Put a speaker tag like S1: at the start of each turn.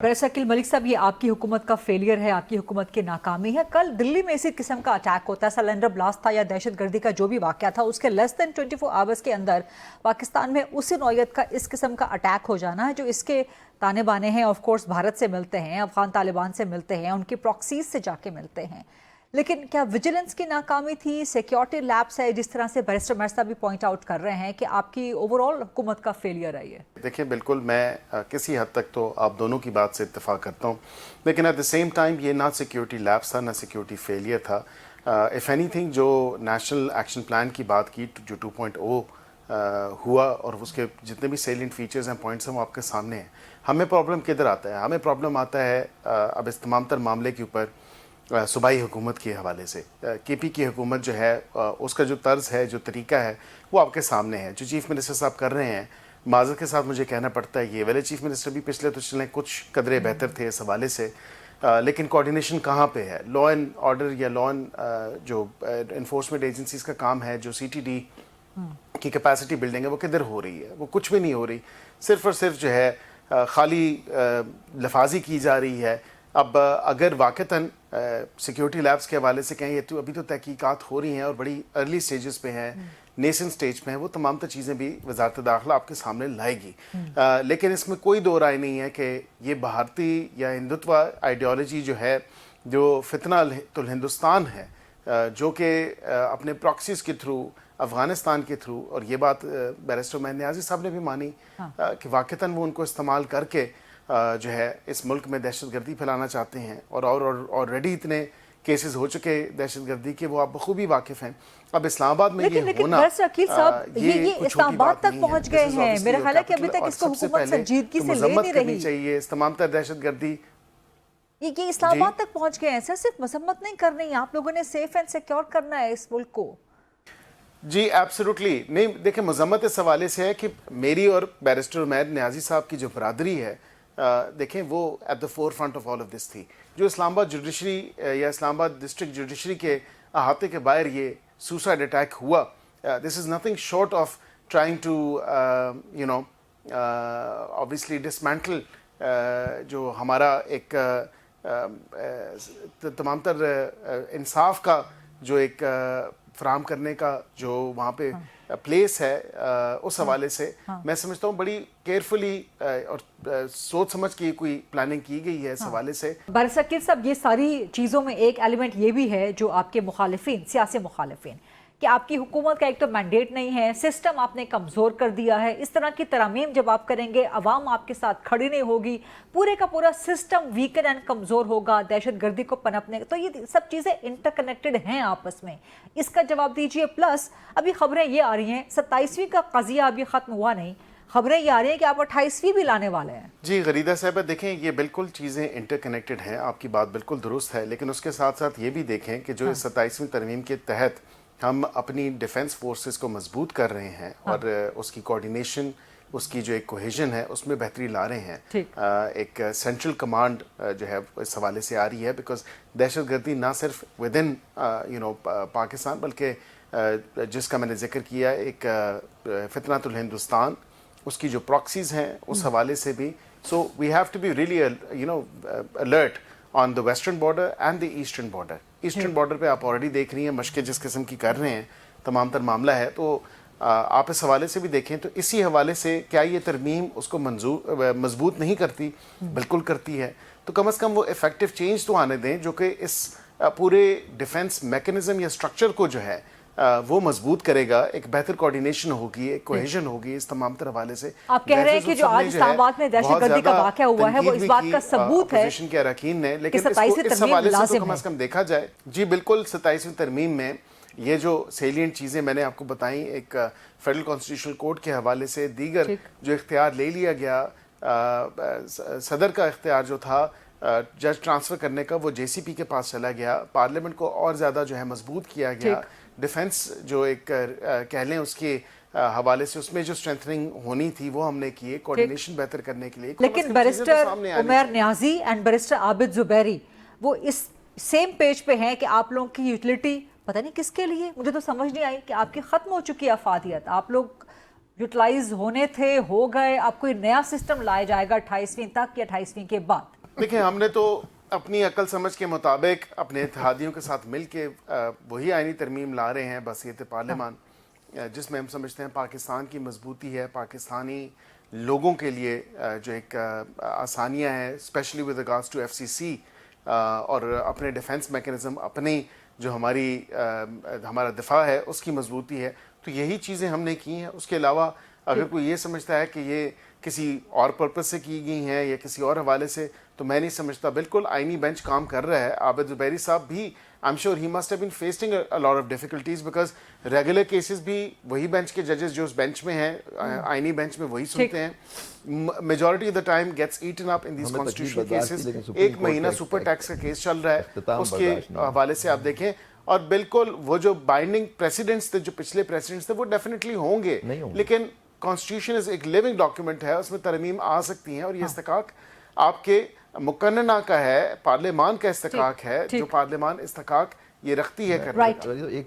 S1: शकील मलिक साहब, ये आपकी हुकूमत का फेलियर है, आपकी हुकूमत की नाकामी है। कल दिल्ली में इसी किस्म का अटैक होता है, सिलेंडर ब्लास्ट था या दहशत गर्दी का जो भी वाक़या था, उसके लेस दैन 24 आवर्स के अंदर पाकिस्तान में उसी नौयत का इस किस्म का अटैक हो जाना है। जो इसके ताने बाने हैं ऑफ कोर्स भारत से मिलते हैं, अफगान तालिबान से मिलते हैं, उनकी प्रॉक्सीज से जाके मिलते हैं। लेकिन क्या विजिलेंस की नाकामी थी, सिक्योरिटी लैब्स है, जिस तरह से बैरिस्टर उमर साहब भी पॉइंट आउट कर रहे हैं कि आपकी ओवरऑल हुकूमत का फेलियर है ये?
S2: देखिए, बिल्कुल मैं किसी हद तक तो आप दोनों की बात से इत्तेफाक करता हूँ, लेकिन एट द सेम टाइम ये ना सिक्योरिटी लैब्स था ना सिक्योरिटी फेलियर था। इफ़ एनीथिंग, जो नेशनल एक्शन प्लान की बात की जो 2.0 हुआ और उसके जितने भी सेलिएंट फीचर्स हैं, पॉइंट्स हैं, वो आपके सामने हैं। हमें प्रॉब्लम किधर आता है? हमें प्रॉब्लम आता है अब इस तमाम तर मामले के ऊपर सूबाई हुकूमत के हवाले से। केपी की हुकूमत जो है उसका जो तर्ज है, जो तरीका है, वो आपके सामने है। जो चीफ़ मिनिस्टर साहब कर रहे हैं, माज़रत के साथ मुझे कहना पड़ता है, ये वाले चीफ़ मिनिस्टर भी पिछले तो चलें कुछ कदरे बेहतर थे इस हवाले से, लेकिन कोऑर्डिनेशन कहाँ पे है? लॉ एंड ऑर्डर या लॉ एंड जो इन्फोर्समेंट एजेंसीज़ का काम है, जो CTD की कैपेसिटी बिल्डिंग है, वो किधर हो रही है? वो कुछ भी नहीं हो रही। सिर्फ और सिर्फ जो है खाली लफाजी की जा रही है। अब अगर वाक़तन सिक्योरिटी लैब्स के हवाले से कहें, ये तो अभी तो तहकीकात हो रही हैं और बड़ी अर्ली स्टेजेस पे हैं, नेशन स्टेज पे हैं, वो तमाम तो चीज़ें भी वजारत दाखिला आपके सामने लाएगी। लेकिन इसमें कोई दो राय नहीं है कि ये भारतीय या हिंदुत्व आइडियोलॉजी जो है, जो फितना तुल हिंदुस्तान है, जो कि अपने प्रॉक्सीज़ के थ्रू, अफ़गानिस्तान के थ्रू, और ये बात बैरिस्टर उमर नियाज़ी साहब ने भी मानी कि वाक़तन वो उनको इस्तेमाल करके जो है इस मुल्क में दहशतगर्दी फैलाना चाहते हैं। और ऑलरेडी इतने केसेस हो चुके दहशत गर्दी के, वो आप बखूबी वाकिफ हैं। अब इस्लामाबाद में ये होना,
S1: शकील साहब, ये इस्लामाबाद तक पहुंच गए हैं। मेरा ख्याल है कि अभी तक इसको हुकूमत संजीदगी से ले नहीं रही
S2: चाहिए। इस तमाम तर दहशत गर्दी
S1: ये इस्लामाबाद तक पहुंच गए हैं। सर, सिर्फ मजम्मत नहीं करनी है, आप लोगों ने सेफ एंड सिक्योर करना है इस मुल्क को।
S2: जी एब्सोल्युटली नहीं। देखिए, मजम्मत इस हवाले से है कि मेरी और बैरिस्टर उमर नियाज़ी साहब की जो बरादरी है, देखें, वो at the four front of all of this थी। जो इस्लामाबाद जुडिशरी या इस्लामाबाद डिस्ट्रिक्ट जुडिशरी के अहाते के बाहर ये सुसाइड अटैक हुआ, this is nothing short of trying to you know obviously dismantle जो हमारा एक तमाम तर इंसाफ का जो एक फराहम करने का जो वहाँ पे प्लेस है, उस हवाले से मैं समझता हूँ बड़ी केयरफुली और सोच समझ के कोई प्लानिंग की गई है इस हवाले से।
S1: बैरिस्टर शकील साहब, ये सारी चीज़ों में एक एलिमेंट ये भी है जो आपके मुखालिफिन, सियासी मुखालिफिन, कि आपकी हुकूमत का एक तो मैंडेट नहीं है, सिस्टम आपने कमज़ोर कर दिया है। इस तरह की तरमीम जब आप करेंगे, अवाम आपके साथ खड़ी नहीं होगी, पूरे का पूरा सिस्टम वीकन एंड कमज़ोर होगा, दहशत गर्दी को पनपने। तो ये सब चीज़ें इंटरकनेक्टेड हैं आपस में, इसका जवाब दीजिए। प्लस अभी खबरें ये आ रही हैं, 27वीं का कज़िया अभी ख़त्म हुआ नहीं, खबरें ये आ रही हैं कि आप 28वीं भी लाने वाले हैं।
S2: जी गरीदा साहब, देखें, ये बिल्कुल चीज़ें इंटरकनेक्टेड हैं, आपकी बात बिल्कुल दुरुस्त है, लेकिन उसके साथ साथ ये भी देखें कि जो इस 27वीं तरमीम के तहत हम अपनी डिफेंस फोर्सेस को मजबूत कर रहे हैं और उसकी कोऑर्डिनेशन, उसकी जो एक कोहेजन है, उसमें बेहतरी ला रहे हैं। एक सेंट्रल कमांड जो है इस हवाले से आ रही है, बिकॉज दहशतगर्दी ना सिर्फ विद इन पाकिस्तान, बल्कि जिसका मैंने जिक्र किया, एक फितनातुल हिंदुस्तान, उसकी जो प्रॉक्सीज हैं, उस हवाले से भी। So we have to be really alert on the western border and the eastern border. Eastern border पे आप ऑलरेडी देख रही हैं मशक़ें जिस किस्म की कर रहे हैं, तमाम तर मामला है। तो आप इस हवाले से भी देखें तो इसी हवाले से क्या ये तरमीम उसको मजबूत नहीं करती? बिल्कुल करती है। तो कम अज़ कम वो इफ़ेक्टिव चेंज तो आने दें जो कि इस पूरे डिफेंस मैकेनिज़्म या स्ट्रक्चर को जो है वो मजबूत करेगा। एक बेहतर कोऑर्डिनेशन होगी, एक कोहेजन होगी इस तमाम तरह हवाले से।
S1: आप कह रहे हैं कि जो आज इस्लामाबाद में दहशतगर्दी का वाक़या हुआ है, वो इस बात का सबूत है
S2: अपोजिशन के अरकान ने, लेकिन इस हवाले से तो कम से कम देखा जाए। जी बिल्कुल, 27वीं तरमीम में ये जो सेलिएंट चीज़ें मैंने आपको बताई, एक फेडरल कॉन्स्टिट्यूशनल कोर्ट के हवाले से दीगर जो इख्तियार ले लिया गया, सदर का इख्तियार जो था जज ट्रांसफ़र करने का, वो JCP के पास चला गया। पार्लियामेंट को और ज़्यादा जो है मजबूत किया गया। डिफेंस जो एक कह लें उसके हवाले से, उसमें जो स्ट्रेंथनिंग होनी थी वो हमने की, कोऑर्डिनेशन बेहतर करने के लिए।
S1: लेकिन barrister Umar Niazi and barrister Abid Zubairi वो इस सेम पेज पे हैं कि आप लोगों की यूटिलिटी पता नहीं किसके लिए, मुझे तो समझ नहीं आई कि आपकी ख़त्म हो चुकी है अफादियत। आप लोग यूटिलाइज होने थे, हो गए, अब कोई नया सिस्टम लाया जाएगा 28वीं तक या 28वीं के बाद?
S2: देखिए, हमने तो अपनी अकल समझ के मुताबिक अपने इत्तेहादियों के साथ मिल के वही आईनी तरमीम ला रहे हैं बसीयत पार्लियामान, जिसमें हम समझते हैं पाकिस्तान की मजबूती है, पाकिस्तानी लोगों के लिए जो एक आसानियाँ हैं, specially with regards to FCC और अपने डिफेंस मैकेनिज्म, अपनी जो हमारा दिफा है उसकी मजबूती है, तो यही चीज़ें हमने की हैं। उसके अलावा अगर कोई ये समझता है कि ये किसी और पर्पस से की गई हैं या किसी और हवाले से, तो मैं नहीं समझता। बिल्कुल आईनी बेंच काम कर रहा है। आबिद ज़ुबैरी साहब भी, I am sure he must have been facing a lot of difficulties, because regular cases भी वही बेंच के जजेस जो उस बेंच में हैं, आईनी बेंच में वही सुनते हैं। Majority of the time gets eaten up in these constitutional cases. 1 महीना सुपर टैक्स का केस चल रहा है, उसके हवाले से आप देखें। और बिल्कुल वो जो बाइंडिंग प्रेसिडेंट्स थे, जो पिछले प्रेसिडेंट्स थे, वो डेफिनेटली होंगे, लेकिन कॉन्स्टिट्यूशन इज एक लिविंग डॉक्यूमेंट है, उसमें तरमीम आ सकती हैं। और ये इस्तकाक आपके मुकन्नना का है, पार्लियामान का इस्तकाक है, जो पार्लियामान इस्तकाक ये रखती है करने का।
S3: एक